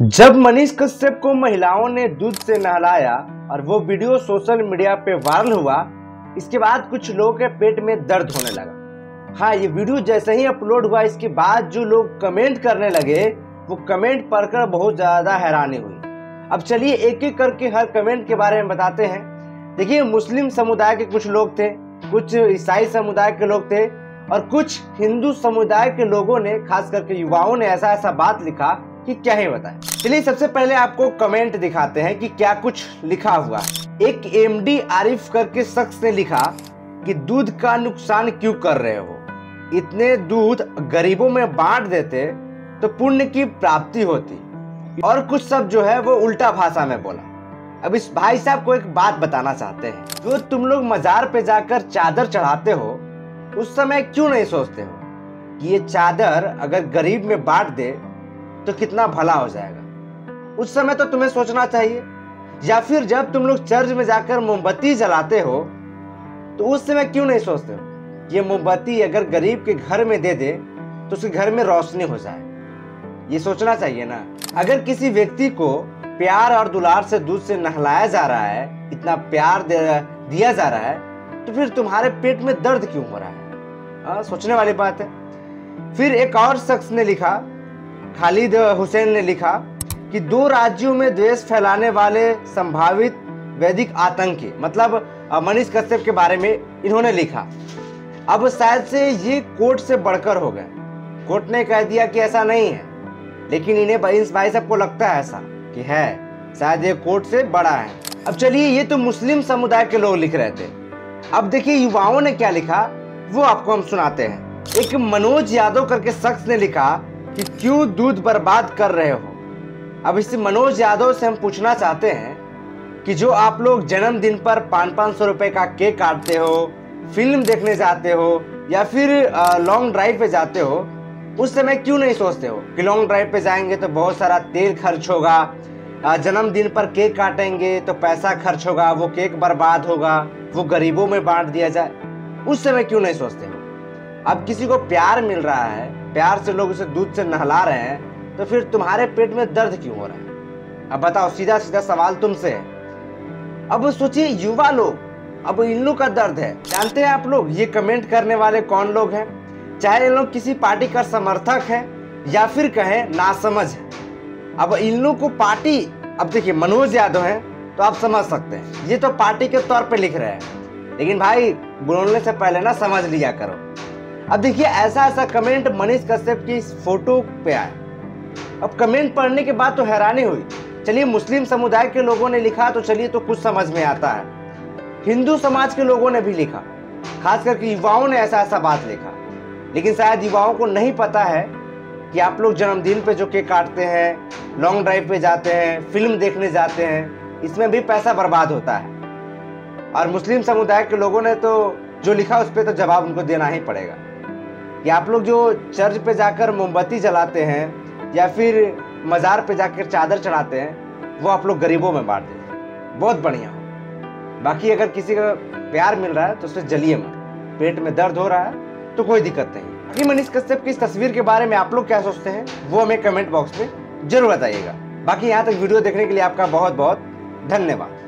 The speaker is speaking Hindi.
जब मनीष कश्यप को महिलाओं ने दूध से नहलाया और वो वीडियो सोशल मीडिया पे वायरल हुआ, इसके बाद कुछ लोगों के पेट में दर्द होने लगा। हाँ, ये वीडियो जैसे ही अपलोड हुआ, इसके बाद जो लोग कमेंट करने लगे, वो कमेंट पढ़कर बहुत ज़्यादा हैरानी हुई। अब चलिए एक एक करके हर कमेंट के बारे में बताते हैं। देखिए, मुस्लिम समुदाय के कुछ लोग थे, कुछ ईसाई समुदाय के लोग थे और कुछ हिंदू समुदाय के लोगों ने, खास करके युवाओं ने ऐसा बात लिखा कि क्या ही बताएं। चलिए सबसे पहले आपको कमेंट दिखाते हैं कि क्या कुछ लिखा हुआ। एक एमडी आरिफ करके शख्स ने लिखा कि दूध का नुकसान क्यों कर रहे हो, इतने दूध गरीबों में बांट देते तो पुण्य की प्राप्ति होती। और कुछ सब जो है वो उल्टा भाषा में बोला। अब इस भाई साहब को एक बात बताना चाहते हैं, जो तुम लोग मजार पे जाकर चादर चढ़ाते हो, उस समय क्यों नहीं सोचते हो कि ये चादर अगर गरीब में बांट दे तो कितना भला हो जाएगा। उस समय तो तुम्हें सोचना चाहिए। या फिर जब तुम लोग चर्च में जाकर मोमबत्ती जलाते हो, तो उस समय क्यों नहीं सोचते हो ये मोमबत्ती अगर गरीब के घर में दे दे तो उसके घर में रोशनी हो जाए। ये सोचना चाहिए ना। अगर किसी व्यक्ति को प्यार और दुलार से दूध से नहलाया जा रहा है, इतना प्यार दिया जा रहा है, तो फिर तुम्हारे पेट में दर्द क्यों हो रहा है? सोचने वाली बात है। फिर एक और शख्स ने लिखा, खालिद हुसैन ने लिखा कि 2 राज्यों में द्वेष फैलाने वाले संभावित वैदिक आतंकी, मतलब मनीष कश्यप के बारे में इन्होंने लिखा। अब शायद से ये कोर्ट से बढ़कर हो गए। कोर्ट ने कह दिया कि ऐसा नहीं है, लेकिन इन्हें इस भाई साहब को लगता है ऐसा कि है, शायद ये कोर्ट से बड़ा है। अब चलिए, ये तो मुस्लिम समुदाय के लोग लिख रहे थे। अब देखिए युवाओं ने क्या लिखा, वो आपको हम सुनाते हैं। एक मनोज यादव करके शख्स ने लिखा कि क्यों दूध बर्बाद कर रहे हो। अब इस मनोज यादव से हम पूछना चाहते हैं कि जो आप लोग जन्मदिन पर 500-500 रुपए का केक काटते हो, फिल्म देखने जाते हो या फिर लॉन्ग ड्राइव पे जाते हो, उस समय क्यों नहीं सोचते हो कि लॉन्ग ड्राइव पे जाएंगे तो बहुत सारा तेल खर्च होगा, जन्मदिन पर केक काटेंगे तो पैसा खर्च होगा, वो केक बर्बाद होगा, वो गरीबों में बांट दिया जाए। उस समय क्यों नहीं सोचते हो? अब किसी को प्यार मिल रहा है, प्यार से लोग उसे दूध से नहला रहे हैं, तो फिर तुम्हारे पेट में दर्द क्यों हो रहा है? अब बताओ, सीधा सीधा सवाल तुमसे है। अब सोचिए युवा लोग, अब इन लोग का दर्द है। जानते हैं आप लोग ये कमेंट करने वाले कौन लोग हैं? चाहे इन लोग किसी पार्टी का समर्थक है या फिर कहें नासमझ है। अब इन लोग को पार्टी, अब देखिए मनोज यादव है तो आप समझ सकते हैं, ये तो पार्टी के तौर पे लिख रहे हैं, लेकिन भाई बोलने से पहले ना समझ लिया करो। अब देखिए ऐसा कमेंट मनीष कश्यप की इस फोटो पे आया। अब कमेंट पढ़ने के बाद तो हैरानी हुई। चलिए मुस्लिम समुदाय के लोगों ने लिखा तो चलिए तो कुछ समझ में आता है। हिंदू समाज के लोगों ने भी लिखा, खास करके युवाओं ने ऐसा बात लिखा। लेकिन शायद युवाओं को नहीं पता है कि आप लोग जन्मदिन पे जो केक काटते हैं, लॉन्ग ड्राइव पे जाते हैं, फिल्म देखने जाते हैं, इसमें भी पैसा बर्बाद होता है। और मुस्लिम समुदाय के लोगों ने तो जो लिखा उस पर तो जवाब उनको देना ही पड़ेगा कि आप लोग जो चर्च पे जाकर मोमबत्ती जलाते हैं या फिर मज़ार पे जाकर चादर चढ़ाते हैं, वो आप लोग गरीबों में बांट देते हैं। बहुत बढ़िया। बाकी अगर किसी का प्यार मिल रहा है तो उससे जलिए मत। पेट में दर्द हो रहा है तो कोई दिक्कत नहीं। बाकी मनीष कश्यप की इस तस्वीर के बारे में आप लोग क्या सोचते हैं, वो हमें कमेंट बॉक्स में जरूर बताइएगा। बाकी यहाँ तक वीडियो देखने के लिए आपका बहुत बहुत धन्यवाद।